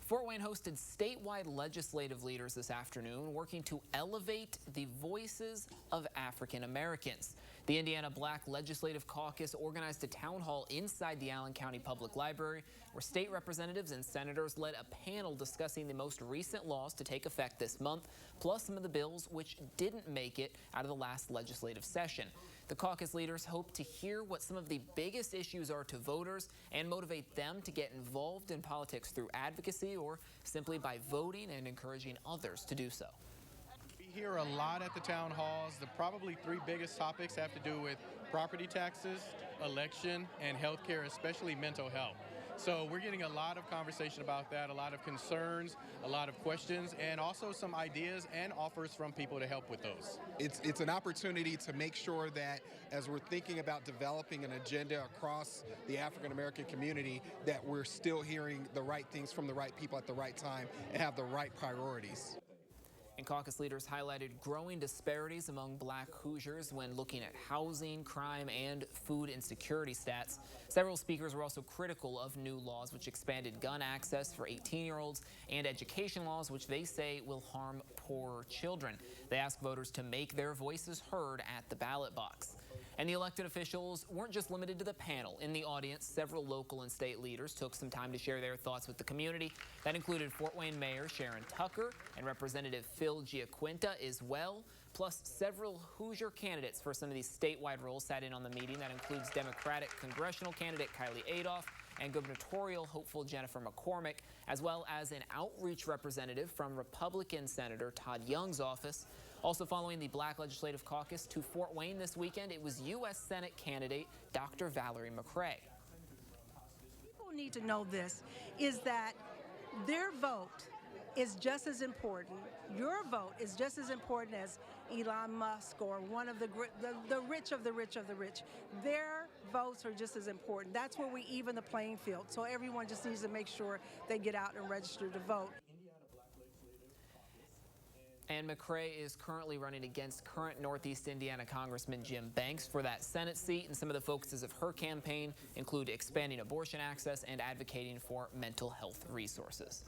Fort Wayne hosted statewide legislative leaders this afternoon working to elevate the voices of African Americans. The Indiana Black Legislative Caucus organized a town hall inside the Allen County Public Library where state representatives and senators led a panel discussing the most recent laws to take effect this month, plus some of the bills which didn't make it out of the last legislative session. The caucus leaders hope to hear what some of the biggest issues are to voters and motivate them to get involved in politics through advocacy or simply by voting and encouraging others to do so. We hear a lot at the town halls. The probably three biggest topics have to do with property taxes, election, and healthcare, especially mental health. So we're getting a lot of conversation about that, a lot of concerns, a lot of questions, and also some ideas and offers from people to help with those. It's an opportunity to make sure that as we're thinking about developing an agenda across the African American community, that we're still hearing the right things from the right people at the right time and have the right priorities. And caucus leaders highlighted growing disparities among Black Hoosiers when looking at housing, crime, and food insecurity stats. Several speakers were also critical of new laws which expanded gun access for 18-year-olds and education laws which they say will harm poorer children. They asked voters to make their voices heard at the ballot box. And the elected officials weren't just limited to the panel. In the audience, several local and state leaders took some time to share their thoughts with the community. That included Fort Wayne Mayor Sharon Tucker and Representative Phil Giaquinta as well, plus several Hoosier candidates for some of these statewide roles sat in on the meeting. That includes Democratic congressional candidate Kylie Adolph and gubernatorial hopeful Jennifer McCormick, as well as an outreach representative from Republican Senator Todd Young's office. Also following the Black Legislative Caucus to Fort Wayne this weekend, it was U.S. Senate candidate Dr. Valerie McCray. People need to know this, is that their vote is just as important. Your vote is just as important as Elon Musk or one of the rich of the rich of the rich. Their votes are just as important. That's where we even the playing field. So everyone just needs to make sure they get out and register to vote. And McCray is currently running against current Northeast Indiana Congressman Jim Banks for that Senate seat, and some of the focuses of her campaign include expanding abortion access and advocating for mental health resources.